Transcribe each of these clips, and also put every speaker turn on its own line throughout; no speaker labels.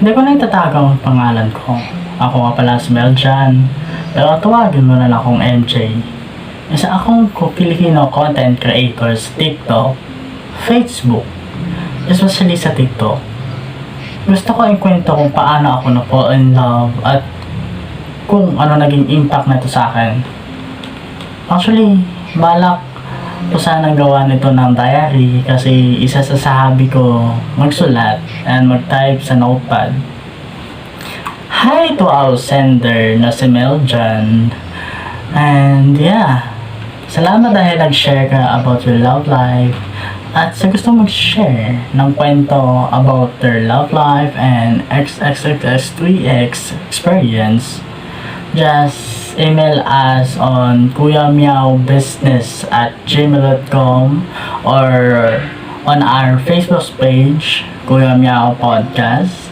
Hindi ko na itatago ang pangalan ko. Ako nga pala si Meljan. Pero tawagin mo na lang akong MJ. Isa akong Filipino content creator sa TikTok, Facebook, especially sa TikTok. Gusto ko ikwento kung paano ako na-fall in love at kung ano naging impact nito sa akin. Actually, balak ko sanang gawa nito ng diary kasi isa sa hobby ko magsulat and mag-type sa notepad. Hi to our sender na si Meljan. And yeah, salamat dahil nag-share ka about your love life at sa gusto mag-share ng kwento about their love life and XXX3X experience. Just email us on kuyamiaobusiness@gmail.com or on our Facebook page, Kuya Miao Podcast.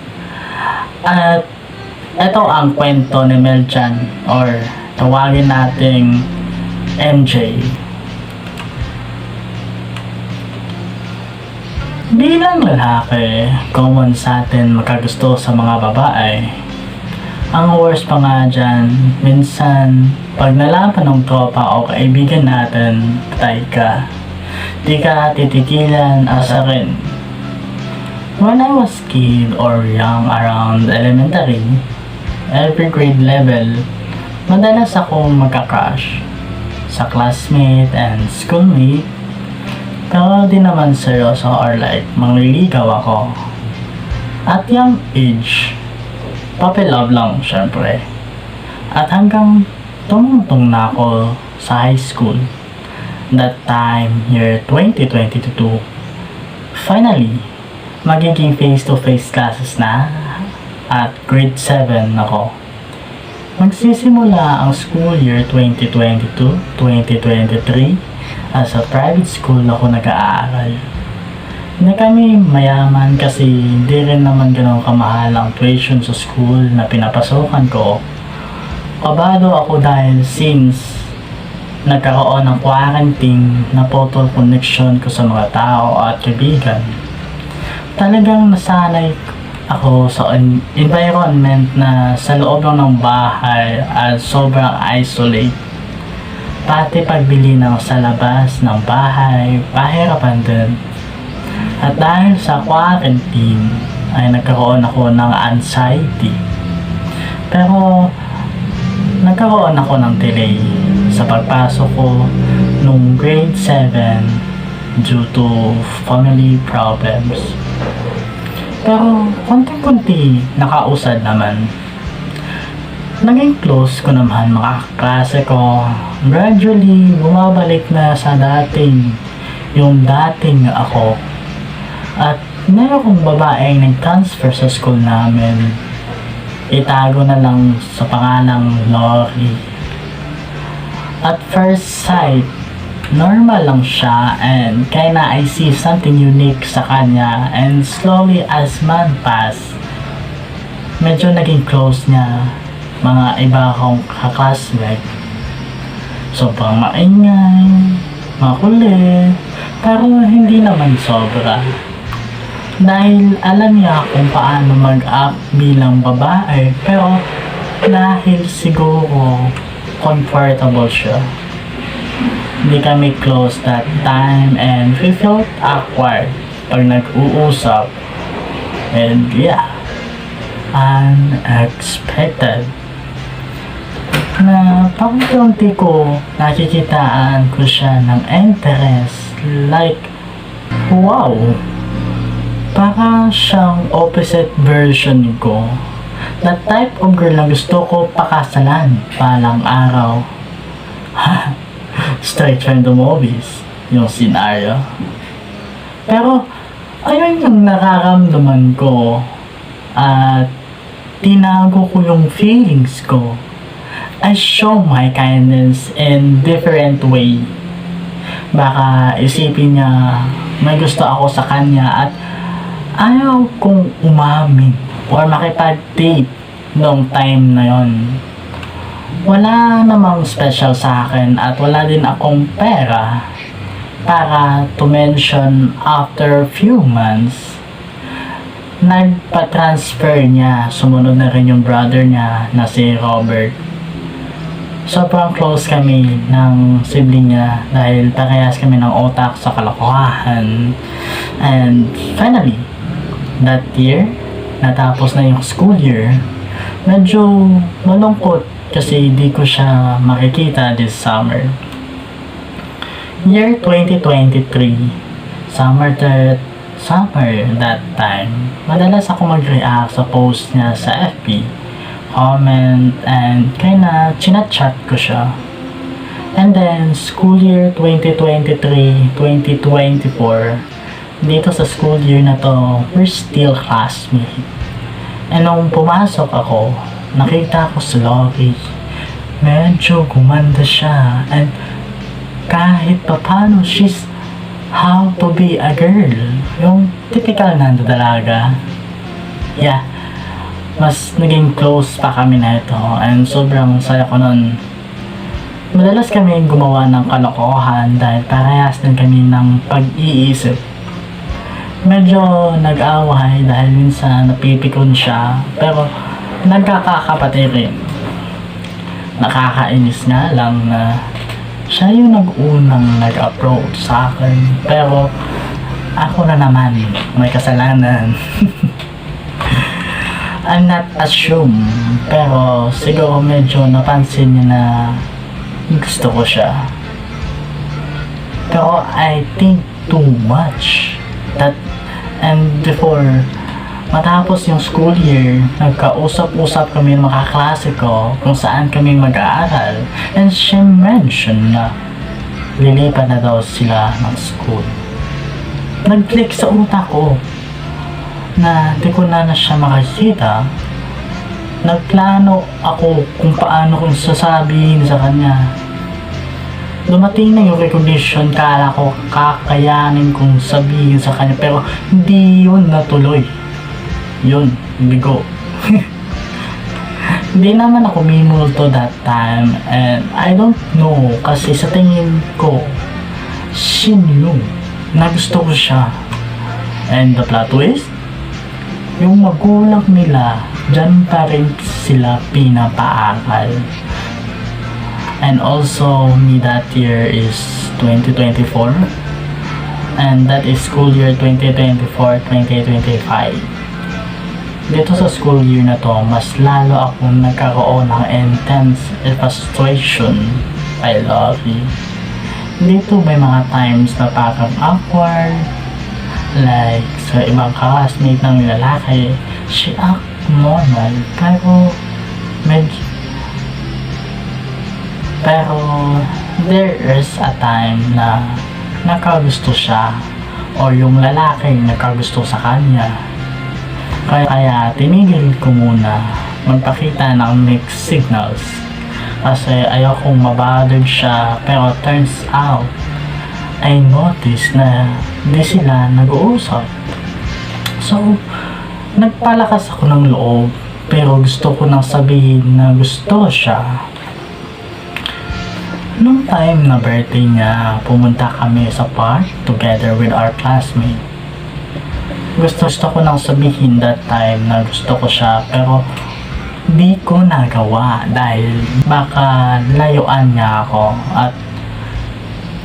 At ito ang kwento ni Meljan or tawagin nating MJ. Bilang lalaki, common sa atin magkagusto sa mga babae. Ang worst pa nga dyan, minsan, pag nalaman ng tropa o kaibigan natin, patay ka. Di ka titigilan asarin. When I was kid or young around elementary, every grade level, madalas akong magka-crush sa classmate and schoolmate. Pero di naman seryoso or like mangliligaw ako. At young age, puppy love lang syempre. At hanggang tumungtong na ako sa high school. That time, year 2022. Finally, magiging face-to-face classes na at grade 7 ako. Magsisimula ang school year 2022-2023 as a private school ako nag-aaral. Hindi kami mayaman kasi di rin naman ganun kamahal ang tuition sa school na pinapasokan ko. Kabado ako dahil since nagkaroon ng quarantine na photo connection ko sa mga tao at kaibigan. Talagang nasanay ako sa environment na sa loob lang ng bahay at sobrang isolate. Pati pagbili ng sa labas ng bahay, pahirapan din. At dahil sa quarantine ay nagkaroon ako ng anxiety. Pero nagkaroon ako ng delay sa pagpasok ko nung grade 7 due to family problems. Pero konti-konti nakausad naman. Naging close ko naman mga kaklase ko. Gradually bumabalik na sa yung dating ako. At mayroong babaeng nag-transfer sa school namin. Itago na lang sa pangalang Lori. At first sight, normal lang siya and kinda I see something unique sa kanya and slowly as months pass, medyo naging close niya mga iba akong kaklasmate. Sobrang maingay, makulit, pero hindi naman sobra. Dahil alam niya kung paano mag-act bilang babae, pero dahil siguro comfortable siya. Hindi kami close that time and we felt awkward pag nag-uusap. And yeah, unexpected. Na pakunti ko nakikitaan ko siya ng interest. Like, wow! Para siyang opposite version ko. That type of girl na gusto ko pakasalan palang araw. Straight from the movies, yung scenario. Pero, ayun yung nararamdaman ko. At tinago ko yung feelings ko. I show my kindness in different way. Baka isipin niya may gusto ako sa kanya at ayaw kong umamin or makipag-date noong time na yon. Wala namang special sa akin at wala din akong pera para to mention after few months nagpa-transfer niya. Sumunod na rin yung brother niya na si Robert. Sobrang close kami ng sibling niya dahil parehas kami ng utak sa kalokohan. And finally, that year, natapos na yung school year, medyo malungkot kasi di ko siya makikita this summer. Year 2023, summer that time, madalas ako mag-react sa post niya sa FB, comment, and kinda chinat-chat ko siya. And then, school year 2023-2024, dito sa school year na to, we're still classmates. And nung pumasok ako, nakita ko si Lori. Medyo gumanda siya. And kahit papano, she's how to be a girl. Yung typical na dalaga. Yeah. Mas naging close pa kami na ito. And sobrang saya ko nun. Madalas kami gumawa ng kalokohan dahil parehas din kami ng pag-iisip. Medyo nag-away dahil minsan napipikon siya, pero nagkakakapatid rin. Nakakainis nga lang na siya yung nag-unang nag-approach sa akin, pero ako na naman may kasalanan. I'm not assume, pero siguro medyo napansin niya na gusto ko siya. Pero I think too much. And before matapos yung school year, nagkausap-usap kami ng mga kaklase ko kung saan kami mag-aaral. And she mentioned na lilipat na daw sila ng school. Nag-click sa utak ko na di ko na siya makikita. Nagplano ako kung paano kong sasabihin sa kanya. Dumating na yung recognition, kala ko kakayanin kong sabihin sa kanya, pero hindi yun natuloy. Yun, bigo. Hindi naman ako mimulto that time, and I don't know, kasi sa tingin ko, she knew na gusto ko siya. And the plot twist, yung magulang nila, dyan pa rin sila pinapaaral. And also, me that year is 2024. And that is school year 2024-2025. Dito sa school year na to, mas lalo akong nagkaroon ng intense frustration. I love you. Dito may mga times na parang awkward. Like, sa ibang classmate ng lalaki, she act normal. Pero there is a time na nakagusto siya o yung lalaki nakagusto sa kanya. Kaya tinigil ko muna magpakita ng mixed signals kasi ayokong mabothered siya, pero turns out I noticed na di sila nag-uusap. So nagpalakas ako ng loob, pero gusto ko nang sabihin na gusto siya. Nung time na birthday niya, pumunta kami sa park together with our classmate. Gusto ko nang sabihin that time na gusto ko siya, pero di ko nagawa dahil baka layuan niya ako, at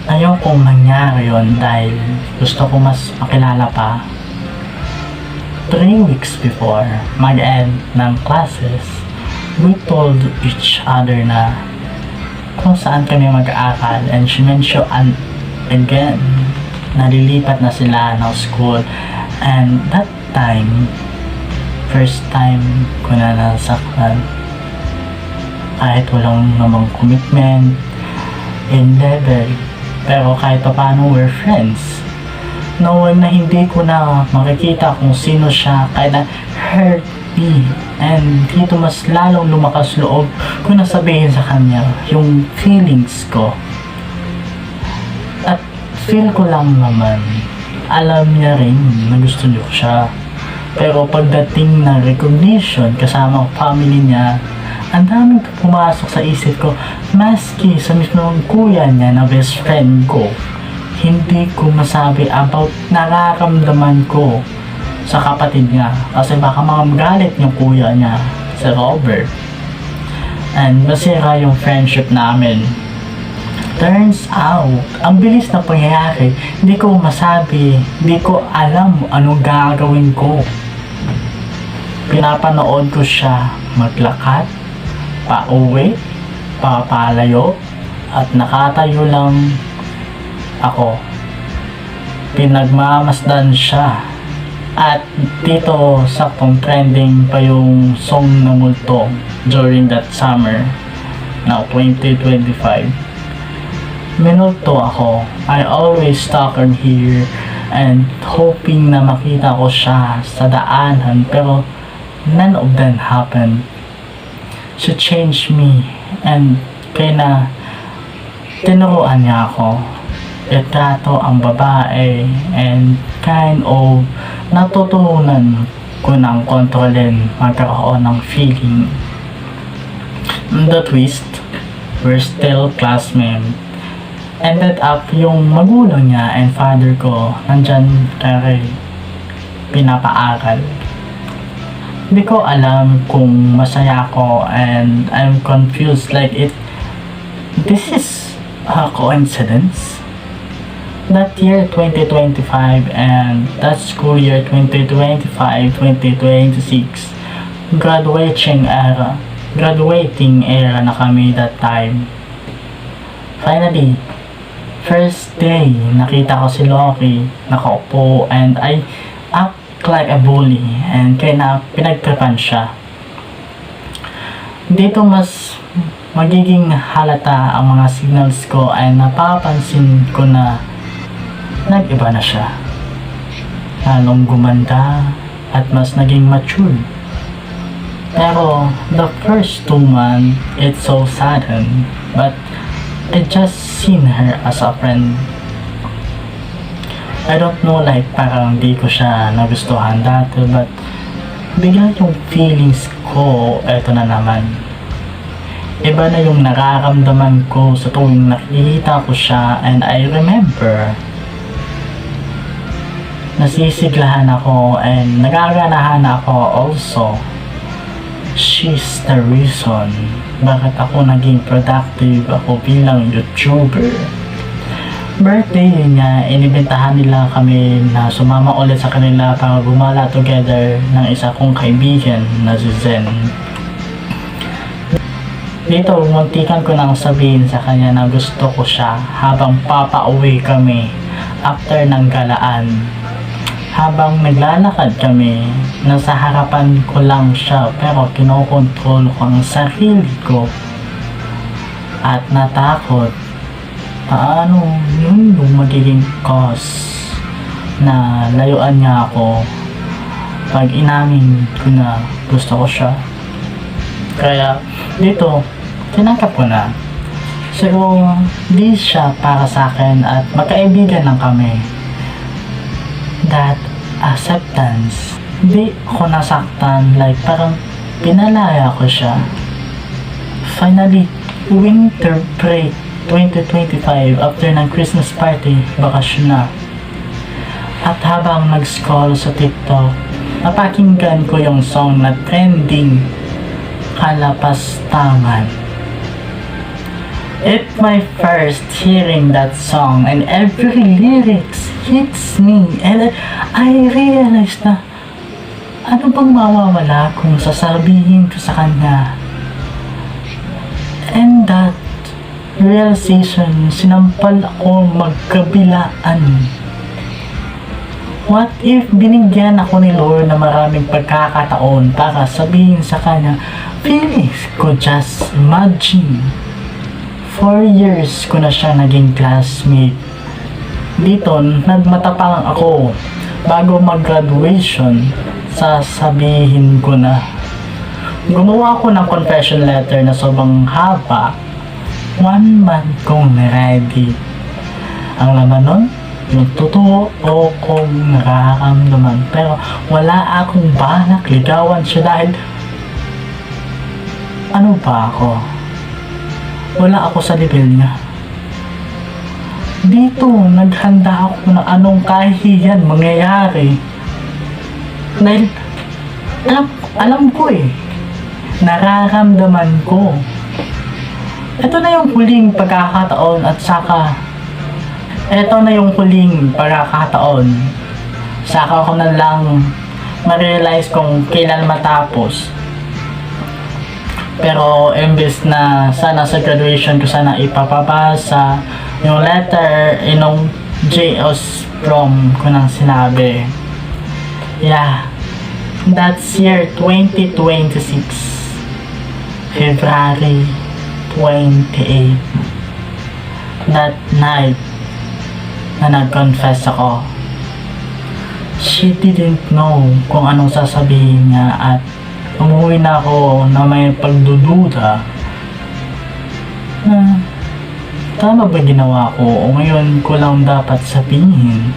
ayokong mangyari yun dahil gusto ko mas makilala pa. 3 weeks before mag-end ng classes, we told each other na kung saan kami mag-aaral, and she mentioned again nalilipat na sila ng school. And that time, first time ko na nasaktan, kahit walang namang commitment in level, pero kahit pa paano we're friends, knowing na hindi ko na makikita kung sino siya, kahit na hurt me. And dito mas lalong lumakas loob ko na sabihin sa kanya yung feelings ko. At feel ko lang naman, alam niya rin na gusto niyo siya. Pero pagdating ng recognition kasama ang family niya, ang daming pumasok sa isip ko, maski sa mismong kuya niya na best friend ko, hindi ko masabi about nararamdaman ko sa kapatid niya kasi baka magalit yung kuya niya, si Robert. And masira yung friendship namin. Turns out, ang bilis na pangyayari, hindi ko masabi, hindi ko alam anong gagawin ko. Pinapanood ko siya maglakad, pauwi, papalayo, at nakatayo lang ako. Pinagmamasdan siya. At dito saktong trending pa yung song na multo during that summer na 2025. Minulto ako. I always stalk her here and hoping na makita ko siya sa daanan, pero none of them happened. She changed me and kaya na tinuruan niya ako. Retrato ang babae and kind of natutunan ko ng kontrolin magkaroon ng feeling. The twist, we're still classmates. Ended up yung magulang niya and father ko nandyan kaya pinapaaral. Hindi ko alam kung masaya ako and I'm confused like this is a coincidence. That year 2025 and that school year 2025-2026 graduating era na kami that time. Finally, first day, nakita ko si Loki, nakaupo, and I act like a bully, and kaya na pinagtripan siya. Dito mas magiging halata ang mga signals ko ay napapansin ko na nag-iba na siya. Lalong gumanda at mas naging mature. Pero the first 2 months, it's so sudden, but I just seen her as a friend. I don't know, like parang di ko siya nagustuhan dati, but bigla yung feelings ko, eto na naman. Iba na yung nararamdaman ko sa tuwing nakikita ko siya, and I remember nasisiglahan ako and nagaganahan ako also. She's the reason bakit ako naging productive ako bilang YouTuber. Birthday niya, inibentahan nila kami na sumama ulit sa kanila para gumala together ng isa kong kaibigan na si Zen. Dito, muntikan ko nang sabihin sa kanya na gusto ko siya habang papauwi kami after ng galaan. Habang naglalakad kami, nasa harapan ko lang siya pero kinokontrol ko ang sarili ko. At natakot, paano yun yung magiging cause na layuan niya ako pag inamin ko na gusto ko siya. Kaya dito, tinanggap ko na. Siguro, di siya para sa akin at magkaibigan lang kami. That acceptance, di ako nasaktan, like parang pinalaya ko siya. Finally, winter break 2025 after ng Christmas party, bakasyon na. At habang nag-scroll sa TikTok, napakinggan ko yung song na trending, Kalapastangan. It's my first hearing that song and every lyrics hits me and I realized na ano bang mawawala kung sasabihin ko sa kanya. And that realization, sinampal ako magkabilaan. What if binigyan ako ni Lord na maraming pagkakataon para sabihin sa kanya, feelings ko, just imagine. 4 years ko na siya naging classmate. Dito, nagmatapang ako. Bago mag-graduation, sasabihin ko na. Gumawa ako ng confession letter na sobrang haba. 1 month kong ready. Ang laman nun, yung totoo o kong nararamdaman. Pero wala akong balak ligawan siya dahil ano ba ako? Wala ako sa level niya. Dito, naghanda ako na anong kahihiyan mangyayari. Dahil, alam ko eh. Nararamdaman ko. Ito na yung huling pagkakataon at saka, ito na yung huling pagkakataon. Saka ko na lang ma-realize kung kailan matapos. Pero imbes na sana sa graduation ko sana ipapabasa yung letter inong JOS prom ko nang sinabi. Yeah, that's year 2026, February 28. That night na nag-confess ako, she didn't know kung anong sasabihin niya at umuwi na ako na may pagdududa na tama ba ginawa ko o ngayon ko lang dapat sabihin.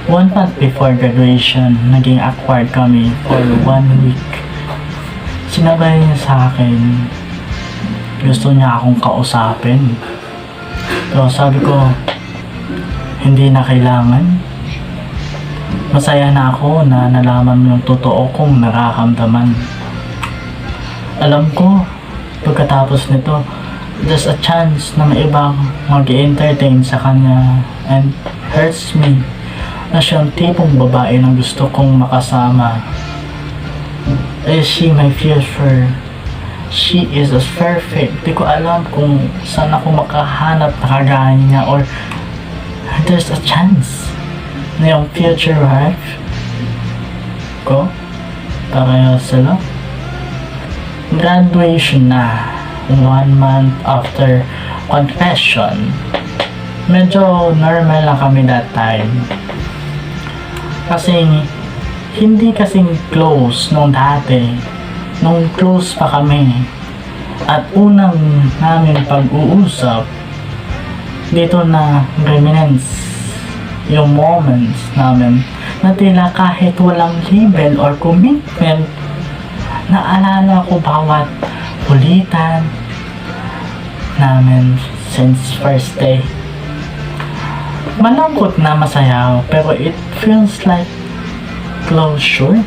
1 month before graduation, naging awkward kami for 1 week. Sinabay niya sa akin, gusto niya akong kausapin. Pero sabi ko, hindi na kailangan. Masaya na ako na nalaman mo yung totoo kong nararamdaman. Alam ko, pagkatapos nito, there's a chance na may ibang mag-entertain sa kanya and hurts me na siyang tipong babae na gusto kong makasama. Is she my future? She is as perfect. Di ko alam kung saan ako makahanap na kagaya niya or there's a chance na yung future wife ko pareho sila. Graduation na 1 month after confession. Medyo normal lang kami that time kasi hindi kasing close nung dati, nung close pa kami at unang namin pag-uusap dito na reminisce yung moments namin na tila kahit walang label or commitment, naalala ko bawat kulitan namin since first day. Malungkot na masaya pero it feels like closure.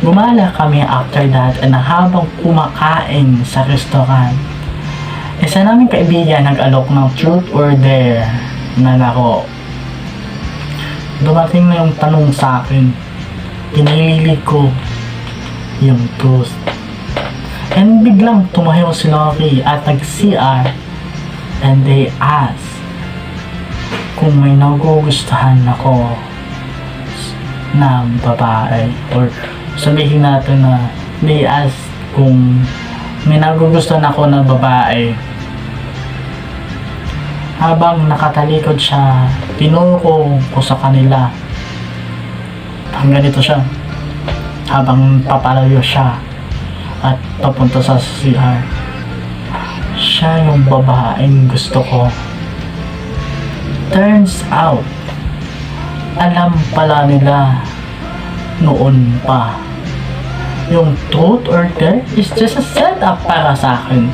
Gumala kami after that and habang kumakain sa restaurant, isa naming kaibigan nag-alok ng truth or dare na laro. Dumating na yung tanong sa akin, pinili ko yung truth. And biglang tumayo si Lori at nag-CR and they asked kung may nagugustuhan ako na babae or sabihin natin na they asked kung may nagugustuhan ako na babae. Habang nakatalikod siya, tinuro ko sa kanila. Ganito siya. Habang papalayo siya at papunta sa CR. Siya yung babaeng gusto ko. Turns out, alam pala nila noon pa. Yung truth or dare is just a setup para sa akin.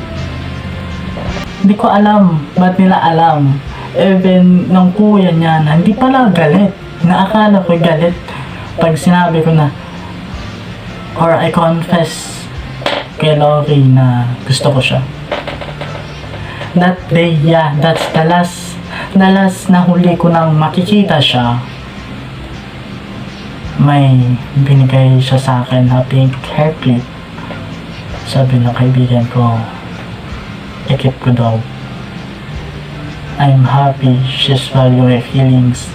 Hindi ko alam ba't nila alam. Even nung kuya niya na hindi pala galit. Naakala ko galit pag sinabi ko na or I confess kay Lori na gusto ko siya. That day, yeah, that's the last na huli ko nang makikita siya. May binigay siya sa akin na pink hair clip. Sabi ng kaibigan ko, ikip ko daw. I'm happy she's valuing my feelings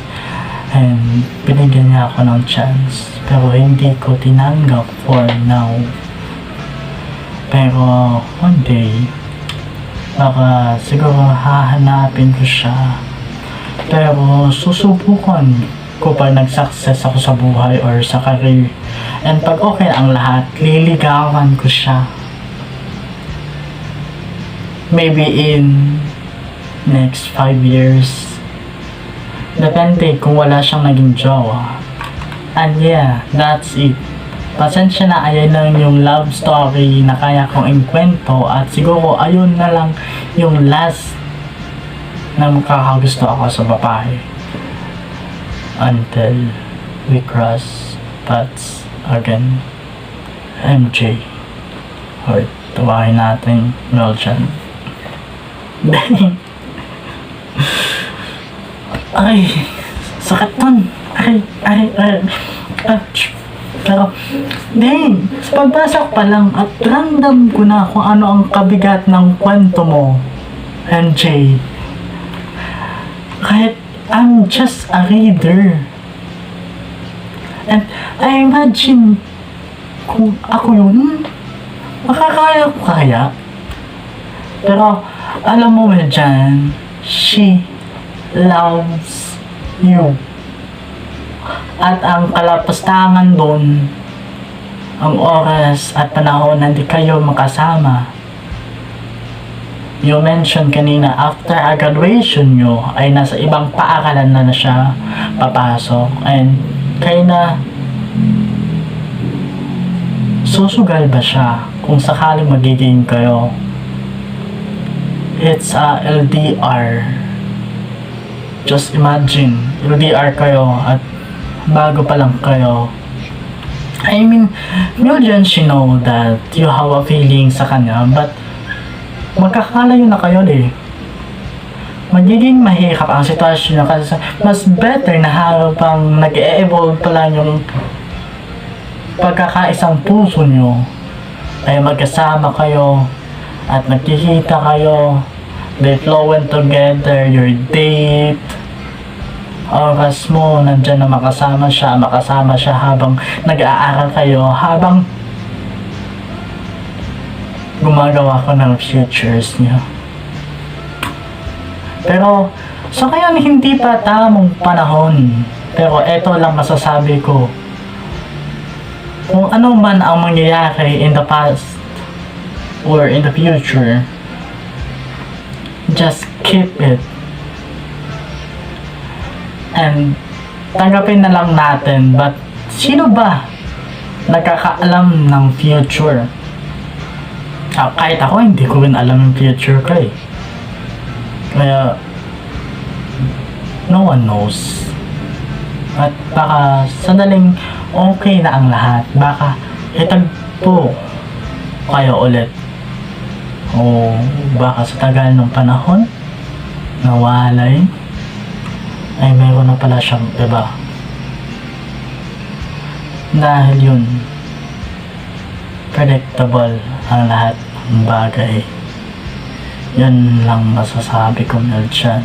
and binigyan niya ako ng chance pero hindi ko tinanggap for now. Pero one day baka siguro hahanapin ko siya pero susubukan ko pag nag-success ako sa buhay or sa career and pag okay ang lahat, liligawan ko siya. Maybe in next 5 years. Depende kung wala siyang naging jowa. And yeah, that's it. Pasensya na, ayun lang yung love story na kaya kong ikwento at siguro ayun na lang yung last na makakagusto ako sa babae. Until we cross thoughts again. MJ. Or tawahin natin Meljan. Ay, sakit nun. Pero, sa pagbasa ko pa lang at random ko na kung ano ang kabigat ng kwento mo, MJ. Kahit I'm just a reader. And I imagine kung ako yun, makakaya ko kaya. Pero, alam mo ba dyan, she loves you. At ang kalapastangan doon, ang oras at panahon na hindi kayo makasama. You mentioned kanina, after a graduation nyo, ay nasa ibang paaralan na siya papasok. And kayo na, susugal ba siya kung sakaling magiging kayo? It's a LDR. Just imagine, LDR kayo at bago pa lang kayo. I mean, Meljan, she know that you have a feeling sa kanya, but magkakalayo na kayo magiging mahirap ang sitwasyon niya kasi mas better na habang nag-e-evolve pala yung pagkakaisang puso nyo ay magkasama kayo at nagkikita kayo, they flowing together, your date, oras mo, nandyan na makasama siya habang nag-aaral kayo, habang gumagawa ko ng futures niyo. Pero, so ngayon hindi pa tamang panahon. Pero eto lang masasabi ko. Kung ano man ang mangyayari in the past or in the future, just keep it. And tanggapin na lang natin, but sino ba nagkakaalam ng future? Kahit ako, hindi ko rin alam yung future ko Kaya, no one knows. At baka sandaling okay na ang lahat. Baka itagpo kayo ulit. O baka sa tagal ng panahon, nawalay, ay meron na pala siyang iba. Dahil yun, predictable ang lahat ng bagay. Yan lang masasabi ko, Meljan.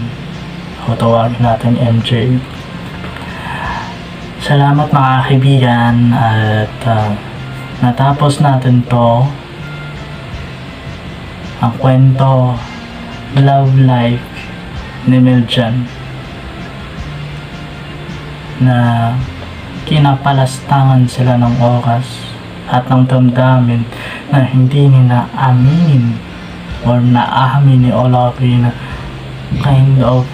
O tawagin natin MJ. Salamat mga kaibigan at natapos natin to ang kwento Love Life ni Meljan na kinapalastangan sila ng oras at ng damdamin na hindi nila aminin or naamin ni Olaki na kind of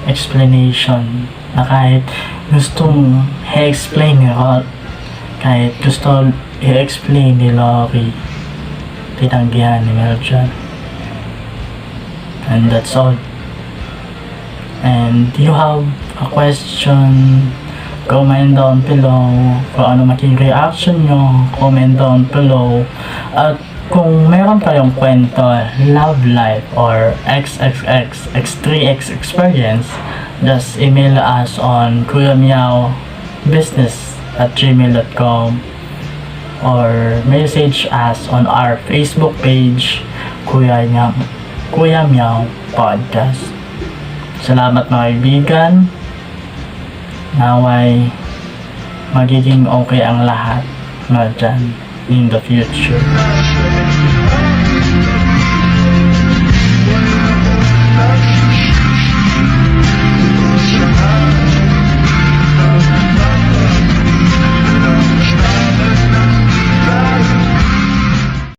explanation na kahit gustong i-explain ni Rod, kahit gusto i-explain ni Lori, tinanggihan ni Meljan. And that's all. And you have a question, comment down below. Kung ano maging reaction nyo, comment down below. At kung meron kayong kwento, love life, or XXX, X3X experience, just email us on kuyamiaobusiness@gmail.com or message us on our Facebook page, Kuya Miao Podcast. Salamat mga kaibigan. Naway magiging okay ang lahat na dyan in the future.